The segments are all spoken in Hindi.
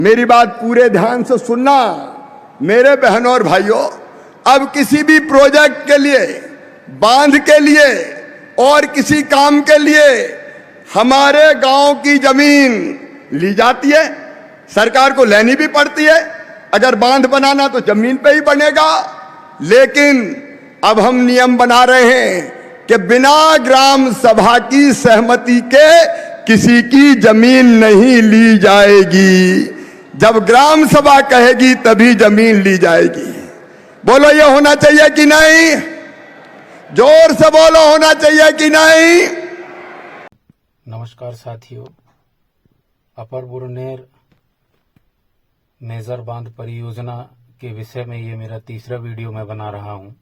मेरी बात पूरे ध्यान से सुनना मेरे बहनों और भाइयों। अब किसी भी प्रोजेक्ट के लिए, बांध के लिए और किसी काम के लिए हमारे गांव की जमीन ली जाती है, सरकार को लेनी भी पड़ती है। अगर बांध बनाना तो जमीन पे ही बनेगा, लेकिन अब हम नियम बना रहे हैं कि बिना ग्राम सभा की सहमति के किसी की जमीन नहीं ली जाएगी। जब ग्राम सभा कहेगी तभी जमीन ली जाएगी। बोलो ये होना चाहिए कि नहीं? जोर से बोलो, होना चाहिए कि नहीं? नमस्कार साथियों, अपर बुरनेर मेजर बांध परियोजना के विषय में ये मेरा तीसरा वीडियो मैं बना रहा हूँ।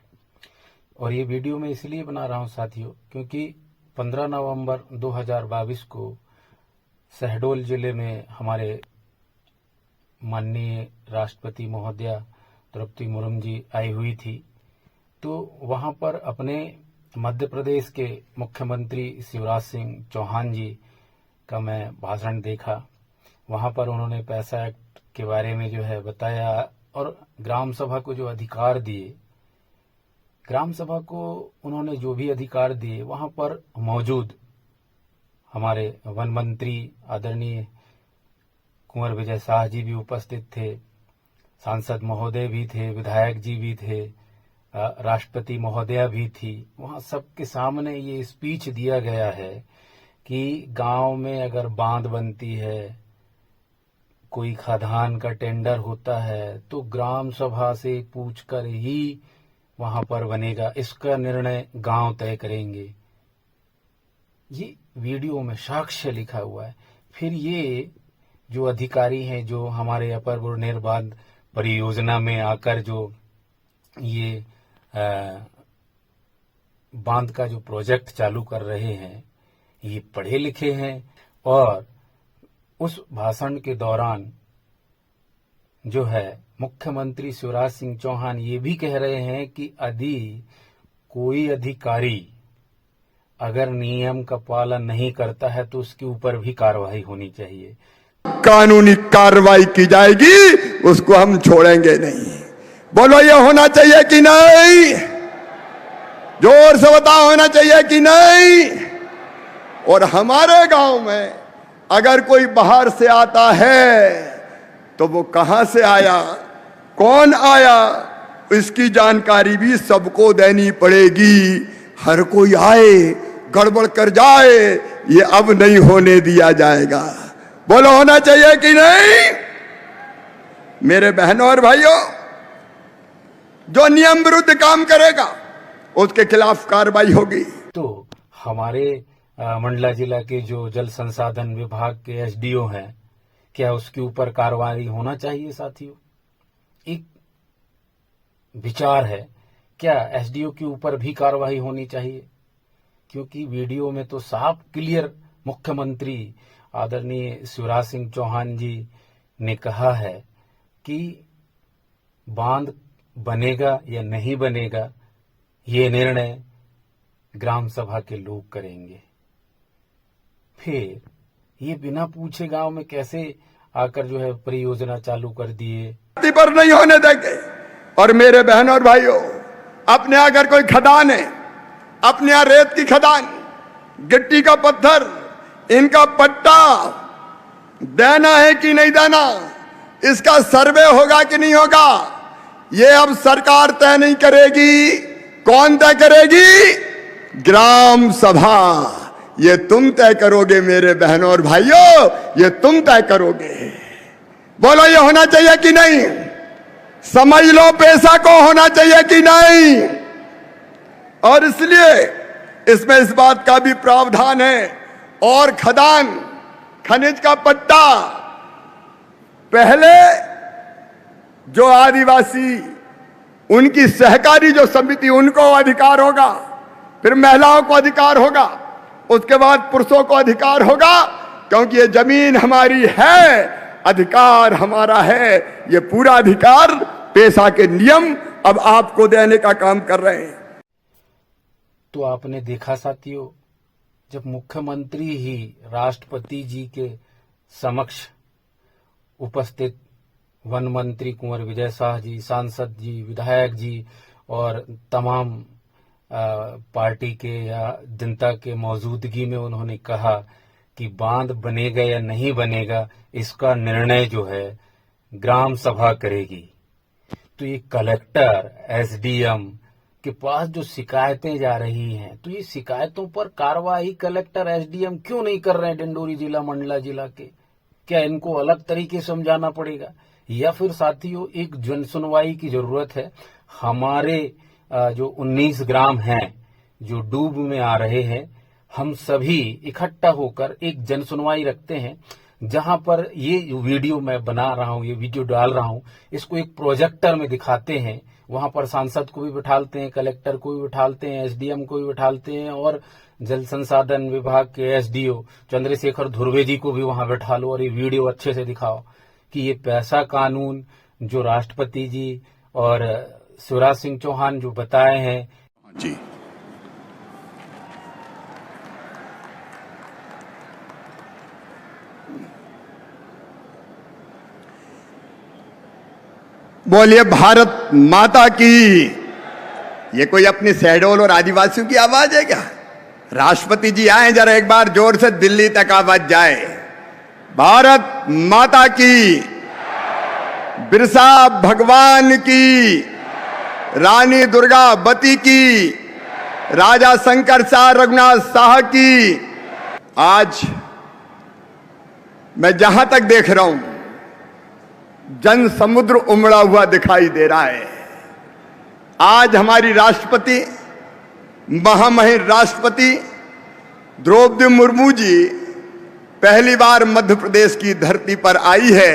और ये वीडियो मैं इसलिए बना रहा हूँ साथियों, क्योंकि 15 नवंबर 2022 को शहडोल जिले में हमारे माननीय राष्ट्रपति महोदया द्रौपदी मुर्मू जी आई हुई थी। तो वहाँ पर अपने मध्य प्रदेश के मुख्यमंत्री शिवराज सिंह चौहान जी का मैं भाषण देखा। वहाँ पर उन्होंने पैसा एक्ट के बारे में जो है बताया और ग्राम सभा को जो अधिकार दिए, ग्राम सभा को उन्होंने जो भी अधिकार दिए, वहाँ पर मौजूद हमारे वन मंत्री आदरणीय कुंवर विजय शाह जी भी उपस्थित थे, सांसद महोदय भी थे, विधायक जी भी थे, राष्ट्रपति महोदया भी थी। वहाँ सबके सामने ये स्पीच दिया गया है कि गांव में अगर बांध बनती है, कोई खदान का टेंडर होता है, तो ग्राम सभा से पूछकर ही वहां पर बनेगा। इसका निर्णय गांव तय करेंगे। ये वीडियो में साक्ष्य लिखा हुआ है। फिर ये जो अधिकारी हैं, जो हमारे अपर बुरनेर बांध परियोजना में आकर जो ये बांध का जो प्रोजेक्ट चालू कर रहे हैं, ये पढ़े लिखे हैं। और उस भाषण के दौरान जो है मुख्यमंत्री शिवराज सिंह चौहान ये भी कह रहे हैं कि यदि कोई अधिकारी अगर नियम का पालन नहीं करता है तो उसके ऊपर भी कार्रवाई होनी चाहिए, कानूनी कार्रवाई की जाएगी, उसको हम छोड़ेंगे नहीं। बोलो ये होना चाहिए कि नहीं? जोर से बताओ, होना चाहिए कि नहीं? और हमारे गांव में अगर कोई बाहर से आता है तो वो कहां से आया, कौन आया, इसकी जानकारी भी सबको देनी पड़ेगी। हर कोई आए गड़बड़ कर जाए, ये अब नहीं होने दिया जाएगा। बोलो होना चाहिए कि नहीं? मेरे बहनों और भाइयों, जो नियम विरुद्ध काम करेगा उसके खिलाफ कार्रवाई होगी। तो हमारे मंडला जिला के जो जल संसाधन विभाग के एसडीओ हैं, क्या उसके ऊपर कार्रवाई होना चाहिए साथियों? एक विचार है, क्या एसडीओ के ऊपर भी कार्रवाई होनी चाहिए? क्योंकि वीडियो में तो साफ क्लियर मुख्यमंत्री आदरणीय शिवराज सिंह चौहान जी ने कहा है कि बांध बनेगा या नहीं बनेगा, ये निर्णय ग्राम सभा के लोग करेंगे। फिर ये बिना पूछे गांव में कैसे आकर जो है परियोजना चालू कर दिए? पर नहीं होने देंगे। और मेरे बहनों और भाइयों, अपने अगर कोई खदान है, अपने यहाँ रेत की खदान, गिट्टी का पत्थर, इनका पट्टा देना है कि नहीं देना, इसका सर्वे होगा कि नहीं होगा, ये अब सरकार तय नहीं करेगी। कौन तय करेगी? ग्राम सभा। ये तुम तय करोगे मेरे बहनों और भाइयों, ये तुम तय करोगे। बोलो ये होना चाहिए कि नहीं? समझ लो, पैसा को होना चाहिए कि नहीं? और इसलिए इसमें इस बात का भी प्रावधान है। और खदान, खनिज का पट्टा, पहले जो आदिवासी, उनकी सहकारी जो समिति, उनको अधिकार होगा, फिर महिलाओं को अधिकार होगा, उसके बाद पुरुषों को अधिकार होगा। क्योंकि ये जमीन हमारी है, अधिकार हमारा है। ये पूरा अधिकार पेशा के नियम अब आपको देने का काम कर रहे हैं। तो आपने देखा साथियों, जब मुख्यमंत्री ही राष्ट्रपति जी के समक्ष उपस्थित वन मंत्री कुंवर विजय शाह जी, सांसद जी, विधायक जी और तमाम पार्टी के या जनता के मौजूदगी में उन्होंने कहा कि बांध बनेगा या नहीं बनेगा इसका निर्णय जो है ग्राम सभा करेगी। तो ये कलेक्टर, एसडीएम के पास जो शिकायतें जा रही हैं, तो ये शिकायतों पर कार्रवाई कलेक्टर, एसडीएम क्यों नहीं कर रहे हैं? डिंडोरी जिला, मंडला जिला के, क्या इनको अलग तरीके से समझाना पड़ेगा? या फिर साथियों एक जन सुनवाई की जरूरत है। हमारे जो 19 ग्राम हैं जो डूब में आ रहे हैं, हम सभी इकट्ठा होकर एक जन सुनवाई रखते हैं, जहां पर ये वीडियो मैं बना रहा हूं, ये वीडियो डाल रहा हूं, इसको एक प्रोजेक्टर में दिखाते हैं। वहां पर सांसद को भी बिठालते हैं, कलेक्टर को भी बिठालते हैं, एसडीएम को भी बिठालते हैं और जल संसाधन विभाग के एसडीओ चंद्रशेखर धुर्वे जी को भी वहां बैठा लो और ये वीडियो अच्छे से दिखाओ कि ये पैसा कानून जो राष्ट्रपति जी और शिवराज सिंह चौहान जो बताए हैं जी। बोलिए भारत माता की। ये कोई अपनी शहडोल और आदिवासियों की आवाज है क्या? राष्ट्रपति जी आए, जरा एक बार जोर से दिल्ली तक आवाज जाए। भारत माता की, बिरसा भगवान की, रानी दुर्गावती की, राजा शंकर शाह रघुनाथ शाह की। आज मैं जहां तक देख रहा हूं जन समुद्र उमड़ा हुआ दिखाई दे रहा है। आज हमारी राष्ट्रपति, महामहिम राष्ट्रपति द्रौपदी मुर्मू जी पहली बार मध्य प्रदेश की धरती पर आई है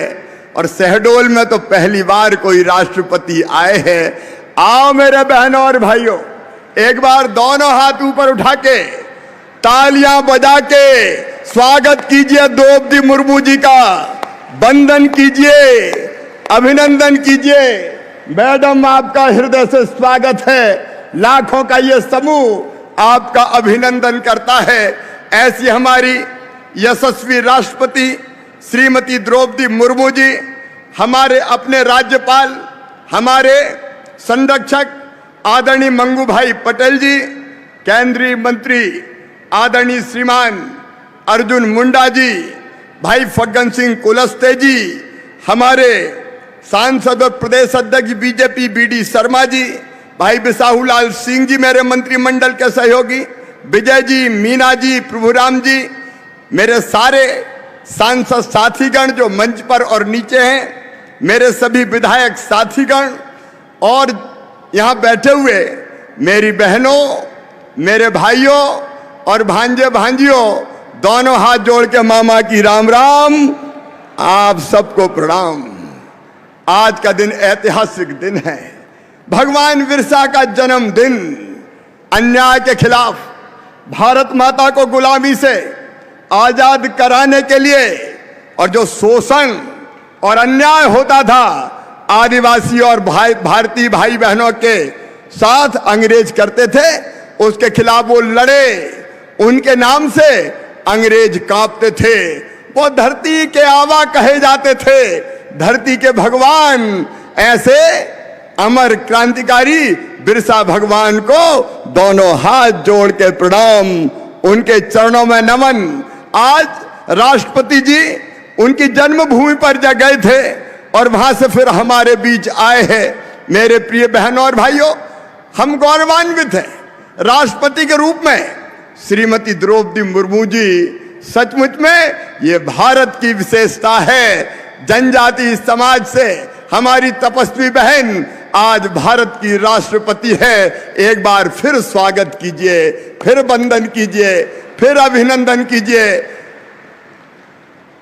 और शहडोल में तो पहली बार कोई राष्ट्रपति आए हैं। आओ मेरे बहनों और भाइयों, एक बार दोनों हाथ ऊपर उठा के तालियां बजा के स्वागत कीजिए द्रौपदी मुर्मू जी का, वंदन कीजिए, अभिनंदन कीजिए। मैडम आपका हृदय से स्वागत है। लाखों का ये समूह आपका अभिनंदन करता है। ऐसी हमारी यशस्वी राष्ट्रपति श्रीमती द्रौपदी मुर्मू जी, हमारे अपने राज्यपाल, हमारे संरक्षक आदरणीय मंगू भाई पटेल जी, केंद्रीय मंत्री आदरणीय श्रीमान अर्जुन मुंडा जी, भाई फग्गन सिंह कुलस्ते जी, हमारे सांसद और प्रदेश अध्यक्ष बीजेपी बीडी शर्मा जी, भाई बिसाहूलाल सिंह जी, मेरे मंत्रिमंडल के सहयोगी, विजय जी, मीना जी, प्रभुराम जी, मेरे सारे सांसद साथीगण जो मंच पर और नीचे हैं, मेरे सभी विधायक साथीगण और यहाँ बैठे हुए मेरी बहनों, मेरे भाइयों और भांजे भांजियों, दोनों हाथ जोड़ के मामा की राम राम, आप सबको प्रणाम। आज का दिन ऐतिहासिक दिन है, भगवान बिरसा का जन्मदिन। अन्याय के खिलाफ, भारत माता को गुलामी से आजाद कराने के लिए और जो शोषण और अन्याय होता था आदिवासी और भारतीय भाई बहनों के साथ अंग्रेज करते थे, उसके खिलाफ वो लड़े। उनके नाम से अंग्रेज कांपते थे। वो धरती के आवा कहे जाते थे, धरती के भगवान। ऐसे अमर क्रांतिकारी बिरसा भगवान को दोनों हाथ जोड़ के प्रणाम, उनके चरणों में नमन। आज राष्ट्रपति जी उनकी जन्मभूमि पर जा गए थे और वहां से फिर हमारे बीच आए हैं। मेरे प्रिय बहनों और भाइयों, हम गौरवान्वित हैं राष्ट्रपति के रूप में श्रीमती द्रौपदी मुर्मू जी। सचमुच में ये भारत की विशेषता है। जनजाति समाज से हमारी तपस्वी बहन आज भारत की राष्ट्रपति है। एक बार फिर स्वागत कीजिए, फिर वंदन कीजिए, फिर अभिनंदन कीजिए।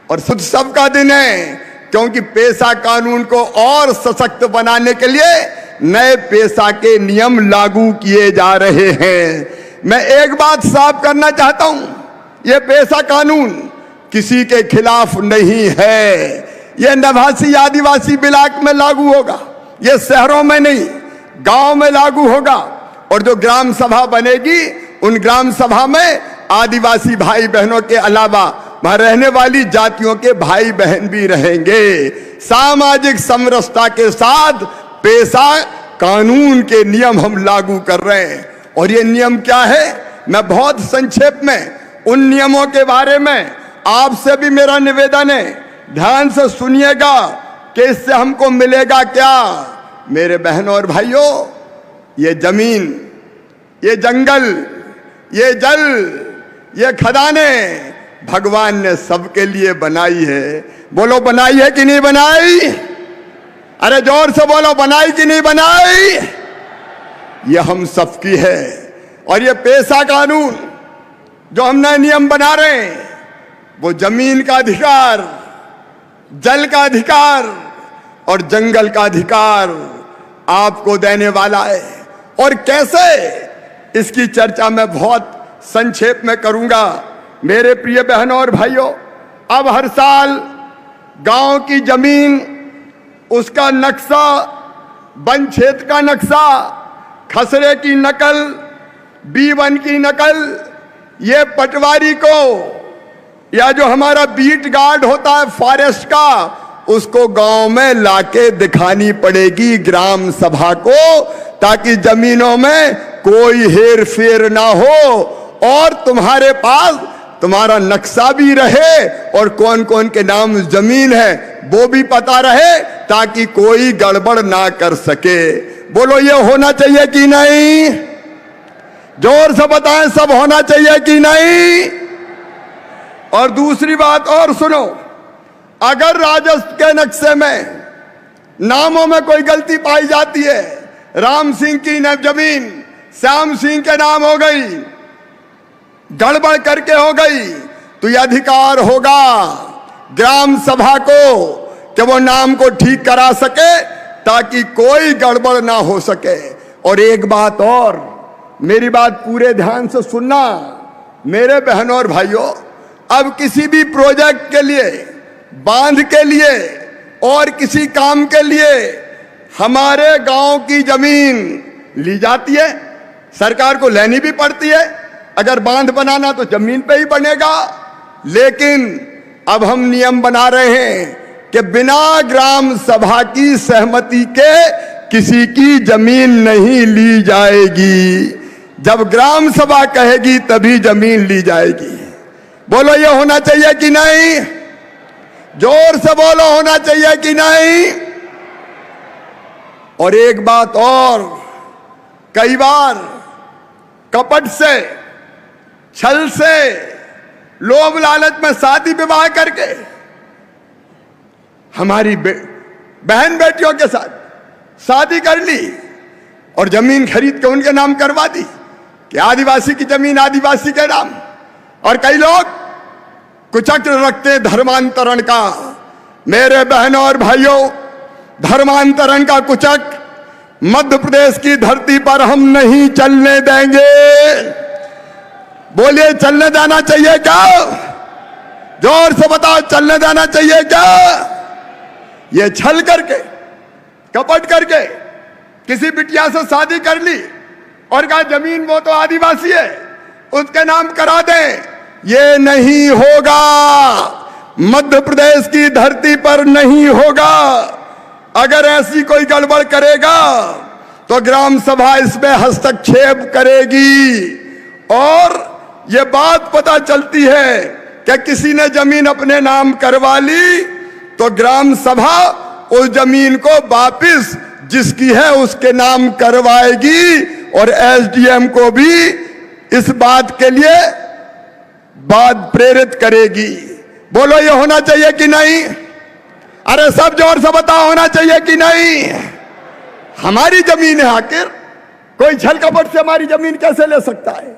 और शुद्ध सबका दिन है, क्योंकि पेशा कानून को और सशक्त बनाने के लिए नए पेशा के नियम लागू किए जा रहे हैं। मैं एक बात साफ करना चाहता हूं, यह पेशा कानून किसी के खिलाफ नहीं है। यह नवासी आदिवासी ब्लॉक में लागू होगा, यह शहरों में नहीं, गांव में लागू होगा। और जो ग्राम सभा बनेगी, उन ग्राम सभा में आदिवासी भाई बहनों के अलावा वहां रहने वाली जातियों के भाई बहन भी रहेंगे। सामाजिक समरसता के साथ पेशा कानून के नियम हम लागू कर रहे हैं। और ये नियम क्या है, मैं बहुत संक्षेप में उन नियमों के बारे में आपसे भी मेरा निवेदन है, ध्यान से सुनिएगा कि इससे हमको मिलेगा क्या। मेरे बहनों और भाइयों, ये जमीन, ये जंगल, ये जल, ये खदानें भगवान ने सबके लिए बनाई है। बोलो बनाई है कि नहीं बनाई? अरे जोर से बोलो, बनाई कि नहीं बनाई? ये हम सबकी है। और ये पेशा कानून जो हम नए नियम बना रहे हैं, वो जमीन का अधिकार, जल का अधिकार और जंगल का अधिकार आपको देने वाला है। और कैसे, इसकी चर्चा मैं बहुत संक्षेप में करूंगा। मेरे प्रिय बहनों और भाइयों, अब हर साल गांव की जमीन, उसका नक्शा, वन क्षेत्र का नक्शा, खसरे की नकल, B1 की नकल, ये पटवारी को या जो हमारा बीट गार्ड होता है फॉरेस्ट का, उसको गांव में लाके दिखानी पड़ेगी ग्राम सभा को, ताकि जमीनों में कोई हेर फेर ना हो और तुम्हारे पास तुम्हारा नक्शा भी रहे और कौन कौन के नाम जमीन है वो भी पता रहे, ताकि कोई गड़बड़ ना कर सके। बोलो ये होना चाहिए कि नहीं? जोर से बताएं, सब होना चाहिए कि नहीं? और दूसरी बात और सुनो, अगर राजस्व के नक्शे में नामों में कोई गलती पाई जाती है, राम सिंह की जमीन श्याम सिंह के नाम हो गई, गड़बड़ करके हो गई, तो यह अधिकार होगा ग्राम सभा को कि वो नाम को ठीक करा सके, ताकि कोई गड़बड़ ना हो सके। और एक बात और, मेरी बात पूरे ध्यान से सुनना मेरे बहनों और भाइयों, अब किसी भी प्रोजेक्ट के लिए, बांध के लिए और किसी काम के लिए हमारे गांव की जमीन ली जाती है, सरकार को लेनी भी पड़ती है। अगर बांध बनाना तो जमीन पे ही बनेगा, लेकिन अब हम नियम बना रहे हैं कि बिना ग्राम सभा की सहमति के किसी की जमीन नहीं ली जाएगी। जब ग्राम सभा कहेगी तभी जमीन ली जाएगी। बोलो ये होना चाहिए कि नहीं? जोर से बोलो, होना चाहिए कि नहीं? और एक बात और, कई बार कपट से, छल से, लोभ लालच में शादी विवाह करके हमारी बहन बेटियों के साथ शादी कर ली और जमीन खरीद के उनके नाम करवा दी कि आदिवासी की जमीन आदिवासी के नाम। और कई लोग कुचक्र रखते धर्मांतरण का। मेरे बहनों और भाइयों, धर्मांतरण का कुचक्र मध्य प्रदेश की धरती पर हम नहीं चलने देंगे। बोलिए चलने देना चाहिए क्या? जोर से बताओ, चलने देना चाहिए क्या? ये छल करके, कपट करके किसी बिटिया से शादी कर ली और कहा जमीन वो तो आदिवासी है, उसके नाम करा दें, ये नहीं होगा। मध्य प्रदेश की धरती पर नहीं होगा। अगर ऐसी कोई गड़बड़ करेगा तो ग्राम सभा इसमें हस्तक्षेप करेगी। और ये बात पता चलती है कि किसी ने जमीन अपने नाम करवा ली तो ग्राम सभा उस जमीन को वापिस जिसकी है उसके नाम करवाएगी और एसडीएम को भी इस बात के लिए बात प्रेरित करेगी। बोलो ये होना चाहिए कि नहीं? अरे सब जोर से बताओ, होना चाहिए कि नहीं? हमारी जमीन है, आखिर कोई छल कपट से हमारी जमीन कैसे ले सकता है?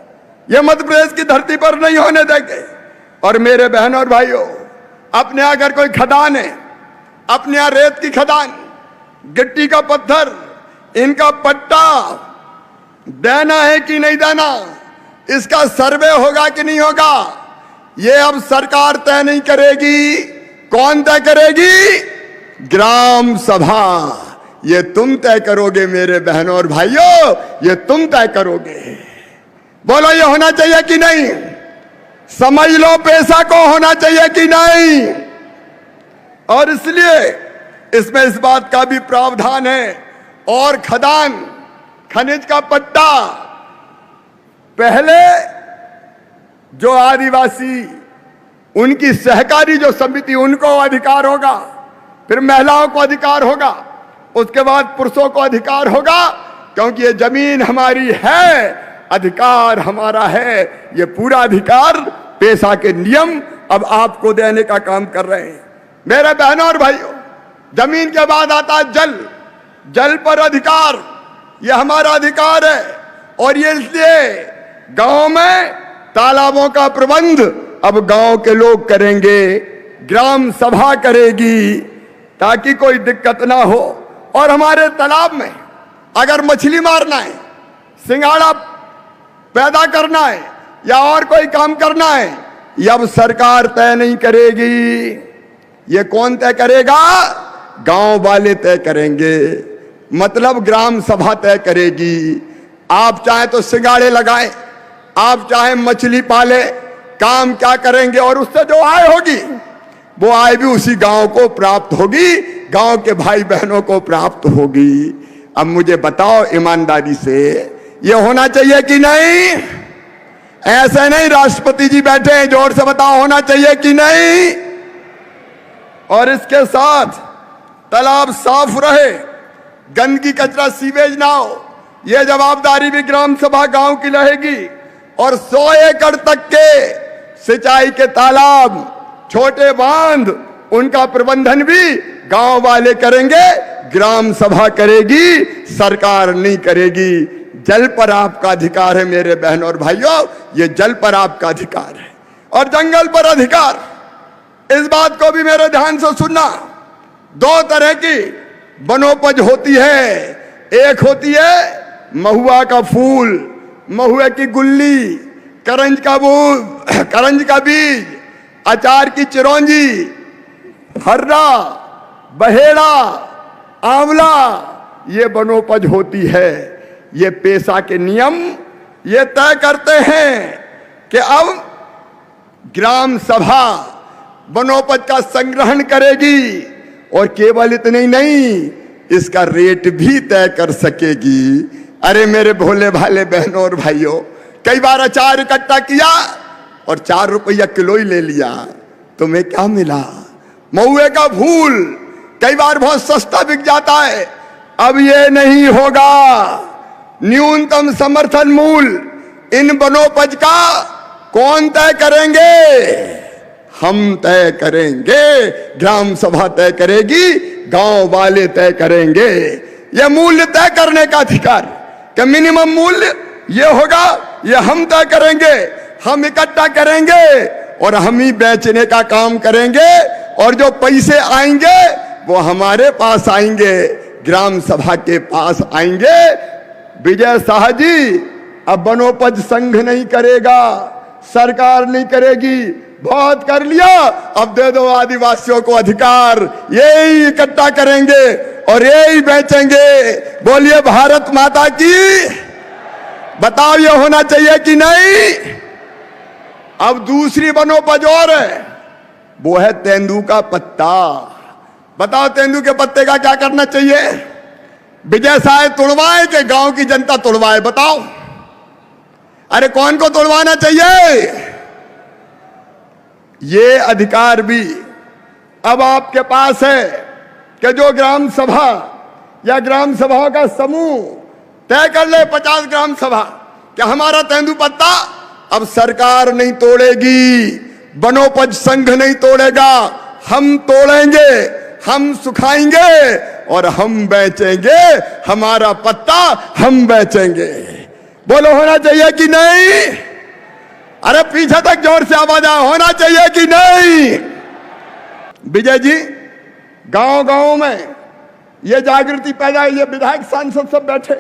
ये मध्य प्रदेश की धरती पर नहीं होने देंगे। और मेरे बहनों और भाइयों, अपने यहाँ अगर कोई खदान है, अपने यहाँ रेत की खदान, गिट्टी का पत्थर, इनका पट्टा देना है कि नहीं देना, इसका सर्वे होगा कि नहीं होगा, ये अब सरकार तय नहीं करेगी। कौन तय करेगी? ग्राम सभा। ये तुम तय करोगे मेरे बहनों और भाइयों, ये तुम तय करोगे। बोलो ये होना चाहिए कि नहीं? समझ लो पेशा को होना चाहिए कि नहीं। और इसलिए इसमें इस बात का भी प्रावधान है। और खदान, खनिज का पट्टा, पहले जो आदिवासी, उनकी सहकारी जो समिति, उनको अधिकार होगा, फिर महिलाओं को अधिकार होगा, उसके बाद पुरुषों को अधिकार होगा, क्योंकि ये जमीन हमारी है, अधिकार हमारा है। ये पूरा अधिकार पेशा के नियम अब आपको देने का काम कर रहे हैं। मेरे बहनों और भाइयों, जमीन के बाद आता है जल, जल पर अधिकार, ये हमारा अधिकार है। और ये इसलिए गांव में तालाबों का प्रबंध अब गांव के लोग करेंगे, ग्राम सभा करेगी, ताकि कोई दिक्कत ना हो। और हमारे तालाब में अगर मछली मारना है, सिंघाड़ा पैदा करना है, या और कोई काम करना है, ये अब सरकार तय नहीं करेगी। ये कौन तय करेगा? गांव वाले तय करेंगे, मतलब ग्राम सभा तय करेगी। आप चाहे तो सिंघाड़े लगाएं, आप चाहे मछली पाले, काम क्या करेंगे, और उससे जो आय होगी वो आय भी उसी गांव को प्राप्त होगी, गांव के भाई बहनों को प्राप्त होगी। अब मुझे बताओ ईमानदारी से, ये होना चाहिए कि नहीं? ऐसे नहीं राष्ट्रपति जी बैठे हैं, जोर से बताओ होना चाहिए कि नहीं? और इसके साथ तालाब साफ रहे, गंदगी कचरा सीवेज ना हो, यह जवाबदारी भी ग्राम सभा गांव की रहेगी। और 100 एकड़ तक के सिंचाई के तालाब, छोटे बांध, उनका प्रबंधन भी गांव वाले करेंगे, ग्राम सभा करेगी, सरकार नहीं करेगी। जल पर आपका अधिकार है मेरे बहनों और भाइयों, ये जल पर आपका अधिकार है। और जंगल पर अधिकार, इस बात को भी मेरे ध्यान से सुनना। 2 तरह की वनोपज होती है। एक होती है महुआ का फूल, महुए की गुल्ली, करंज का बीज, अचार की चिरौंजी, हर्रा, बहेड़ा, आंवला, ये वनोपज होती है। ये पेशा के नियम ये तय करते हैं कि अब ग्राम सभा वनोपज का संग्रहण करेगी, और केवल इतने ही नहीं, इसका रेट भी तय कर सकेगी। अरे मेरे भोले भाले बहनों और भाइयों, कई बार अचार इकट्ठा किया और 4 रुपया किलो ही ले लिया, तुम्हें क्या मिला? महुए का फूल कई बार बहुत सस्ता बिक जाता है। अब ये नहीं होगा। न्यूनतम समर्थन मूल्य इन वनोपज का कौन तय करेंगे? हम तय करेंगे, ग्राम सभा तय करेगी, गांव वाले तय करेंगे। यह मूल्य तय करने का अधिकार कि मिनिमम मूल्य ये होगा, ये हम तय करेंगे, हम इकट्ठा करेंगे और हम ही बेचने का काम करेंगे। और जो पैसे आएंगे वो हमारे पास आएंगे, ग्राम सभा के पास आएंगे। विजय शाह जी अब वनोपज संघ नहीं करेगा, सरकार नहीं करेगी, बहुत कर लिया, अब दे दो आदिवासियों को अधिकार, यही इकट्ठा करेंगे और यही बेचेंगे। बोलिए भारत माता की। बताओ ये होना चाहिए कि नहीं? अब दूसरी वनोपज और है, वो है तेंदू का पत्ता। बताओ तेंदू के पत्ते का क्या करना चाहिए? विजय शाह तोड़वाए कि गांव की जनता तोड़वाए? बताओ। अरे कौन को तोड़वाना चाहिए? ये अधिकार भी अब आपके पास है कि जो ग्राम सभा या ग्राम सभाओं का समूह तय कर ले, 50 ग्राम सभा, कि हमारा तेंदू पत्ता अब सरकार नहीं तोड़ेगी, वनोपज संघ नहीं तोड़ेगा, हम तोड़ेंगे, हम सुखाएंगे और हम बेचेंगे, हमारा पत्ता हम बेचेंगे। बोलो होना चाहिए कि नहीं? अरे पीछे तक जोर से आवाज आ, होना चाहिए कि नहीं? विजय जी, गांव गांव में ये जागृति पैदा, ये विधायक सांसद सब बैठे,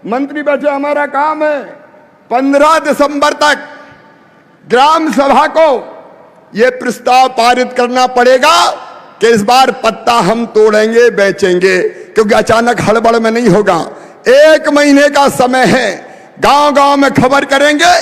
मंत्री बैठे, हमारा काम है 15 दिसंबर तक ग्राम सभा को ये प्रस्ताव पारित करना पड़ेगा कि इस बार पत्ता हम तोड़ेंगे, बेचेंगे, क्योंकि अचानक हड़बड़ में नहीं होगा। 1 महीने का समय है, गांव गांव में खबर करेंगे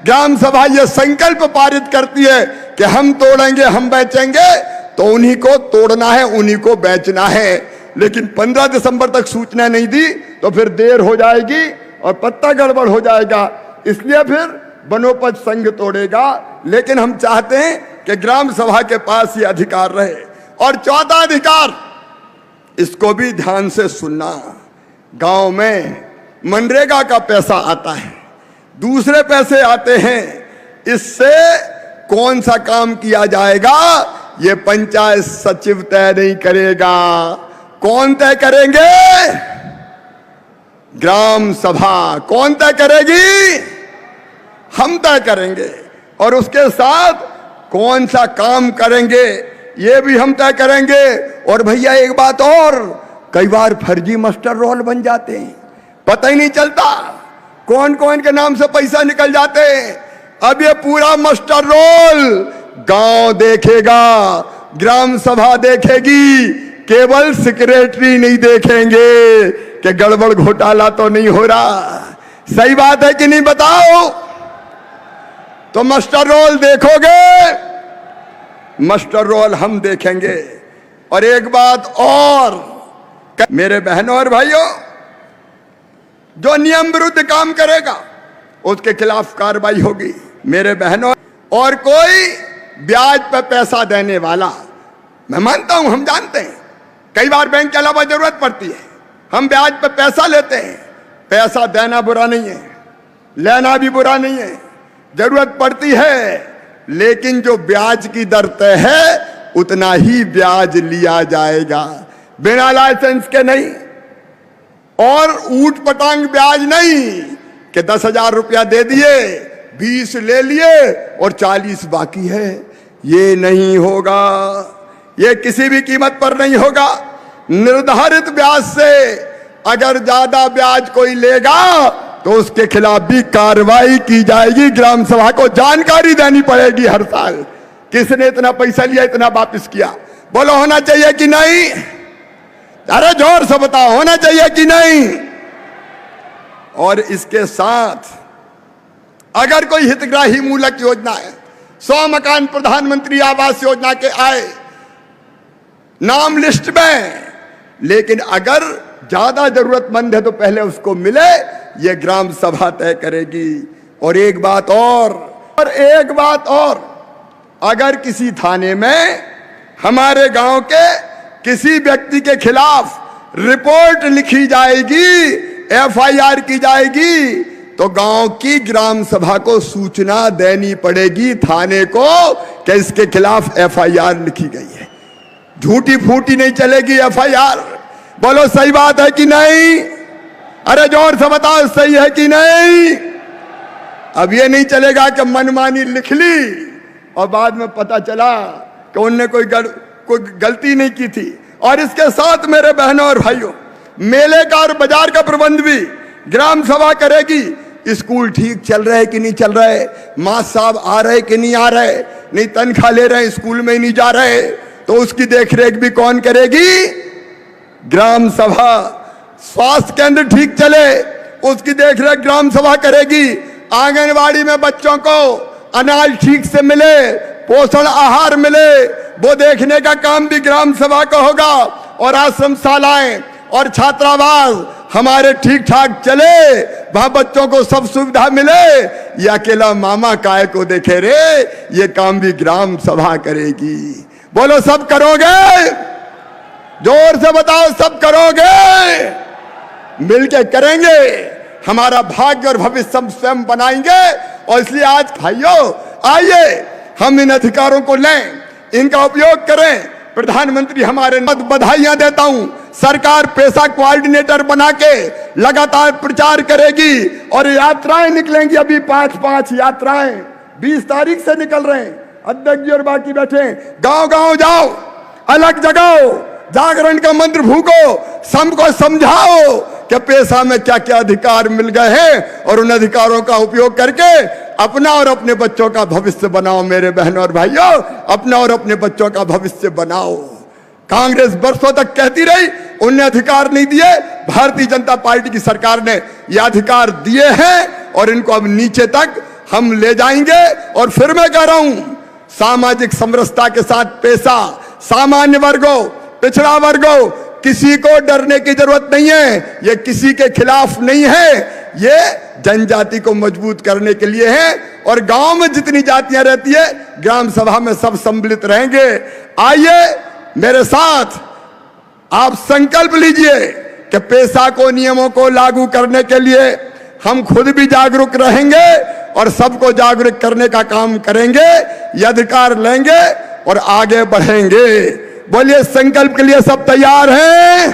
ग्राम सभा ये संकल्प पारित करती है कि हम तोड़ेंगे, हम बेचेंगे, तो उन्हीं को तोड़ना है, उन्हीं को बेचना है। लेकिन 15 दिसंबर तक सूचना नहीं दी तो फिर देर हो जाएगी और पत्ता गड़बड़ हो जाएगा, इसलिए फिर वनोपज संघ तोड़ेगा। लेकिन हम चाहते हैं कि ग्राम सभा के पास ये अधिकार रहे। और चौथा अधिकार, इसको भी ध्यान से सुनना, गांव में मनरेगा का पैसा आता है, दूसरे पैसे आते हैं, इससे कौन सा काम किया जाएगा ये पंचायत सचिव तय नहीं करेगा। कौन तय करेंगे? ग्राम सभा। कौन तय करेगी? हम तय करेंगे। और उसके साथ कौन सा काम करेंगे ये भी हम तय करेंगे। और भैया एक बात और, कई बार फर्जी मास्टर रोल बन जाते हैं, पता ही नहीं चलता कौन कौन के नाम से पैसा निकल जाते हैं। अब ये पूरा मास्टर रोल गांव देखेगा, ग्राम सभा देखेगी, केवल सेक्रेटरी नहीं देखेंगे कि गड़बड़ घोटाला तो नहीं हो रहा। सही बात है कि नहीं बताओ? तो मास्टर रोल देखोगे, मास्टर रोल हम देखेंगे। और एक बात और, मेरे बहनों और भाइयों, जो नियम विरुद्ध काम करेगा उसके खिलाफ कार्रवाई होगी। मेरे बहनों, और कोई ब्याज पर पैसा देने वाला, मैं मानता हूं, हम जानते हैं कई बार बैंक के अलावा जरूरत पड़ती है, हम ब्याज पर पैसा लेते हैं। पैसा देना बुरा नहीं है, लेना भी बुरा नहीं है, जरूरत पड़ती है, लेकिन जो ब्याज की दर तय है उतना ही ब्याज लिया जाएगा, बिना लाइसेंस के नहीं। और ऊट पटांग ब्याज नहीं कि 10,000 रुपया दे दिए, 20 ले लिए और 40 बाकी है, ये नहीं होगा, ये किसी भी कीमत पर नहीं होगा। निर्धारित ब्याज से अगर ज्यादा ब्याज कोई लेगा तो उसके खिलाफ भी कार्रवाई की जाएगी। ग्राम सभा को जानकारी देनी पड़ेगी हर साल, किसने इतना पैसा लिया, इतना वापस किया। बोलो होना चाहिए कि नहीं? अरे जोर से बताओ, होना चाहिए कि नहीं? और इसके साथ अगर कोई हितग्राही मूलक योजना है, 100 मकान प्रधानमंत्री आवास योजना के आए नाम लिस्ट में, लेकिन अगर ज्यादा जरूरतमंद है तो पहले उसको मिले, ये ग्राम सभा तय करेगी। और एक बात और, अगर किसी थाने में हमारे गांव के किसी व्यक्ति के खिलाफ रिपोर्ट लिखी जाएगी, FIR की जाएगी, तो गांव की ग्राम सभा को सूचना देनी पड़ेगी थाने को कि इसके खिलाफ FIR लिखी गई है। झूठी फूटी नहीं चलेगी FIR। बोलो सही बात है कि नहीं? अरे जोर से बताओ, सही है कि नहीं? अब ये नहीं चलेगा कि मनमानी लिख ली और बाद में पता चला कि उनने कोई गलती नहीं की थी। और इसके साथ मेरे बहनों और भाइयों, मेले का और बाजार का प्रबंध भी ग्राम सभा करेगी। स्कूल ठीक चल रहे कि नहीं चल रहे, मास्टर साहब आ रहे कि नहीं आ रहे, नहीं तनख्वाह ले रहे, स्कूल में ही नहीं जा रहे, तो उसकी देखरेख भी कौन करेगी? ग्राम सभा। स्वास्थ्य केंद्र ठीक चले, उसकी देखरेख ग्राम सभा करेगी। आंगनवाड़ी में बच्चों को अनाज ठीक से मिले, पोषण आहार मिले, वो देखने का काम भी ग्राम सभा का होगा। और आश्रम शालाएं और छात्रावास हमारे ठीक ठाक चले, वहां बच्चों को सब सुविधा मिले। ये अकेला मामा काय को देखे रे, ये काम भी ग्राम सभा करेगी। बोलो सब करोगे? जोर से बताओ, सब करोगे? मिलके करेंगे, हमारा भाग्य और भविष्य हम स्वयं बनाएंगे। और इसलिए आज भाइयों, आइए हम इन अधिकारों को लें, इनका उपयोग करें। प्रधानमंत्री हमारे बधाइयां देता हूं। सरकार पेशा कोऑर्डिनेटर बना के लगातार प्रचार करेगी और यात्राएं निकलेंगी। अभी 5-5 यात्राएं 20 तारीख से निकल रहे हैं। अध्यक्ष जी और बाकी बैठे, गांव गांव जाओ, अलग जगाओ, जागरण का मंत्र भूको, सबको समझाओ कि पेशा में क्या क्या अधिकार मिल गए हैं और उन अधिकारों का उपयोग करके अपना और अपने बच्चों का भविष्य बनाओ। मेरे बहनों और भाइयों, अपना और अपने बच्चों का भविष्य बनाओ। कांग्रेस वर्षों तक कहती रही उन्हें अधिकार नहीं दिए, भारतीय जनता पार्टी की सरकार ने ये अधिकार दिए हैं और इनको अब नीचे तक हम ले जाएंगे। और फिर मैं कह रहा हूं, सामाजिक समरसता के साथ पेशा, सामान्य वर्गों, पिछड़ा वर्गों, किसी को डरने की जरूरत नहीं है। ये किसी के खिलाफ नहीं है, ये जनजाति को मजबूत करने के लिए है। और गांव में जितनी जातियां रहती है, ग्राम सभा में सब सम्मिलित रहेंगे। आइए मेरे साथ आप संकल्प लीजिए कि पेशा को, नियमों को लागू करने के लिए हम खुद भी जागरूक रहेंगे और सबको जागरूक करने का काम करेंगे, ये अधिकार लेंगे और आगे बढ़ेंगे। बोलिए, संकल्प के लिए सब तैयार हैं?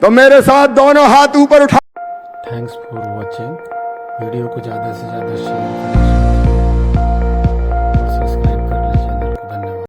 तो मेरे साथ दोनों हाथ ऊपर उठा। Thanks for watching. वीडियो को ज़्यादा से ज़्यादा शेयर करें।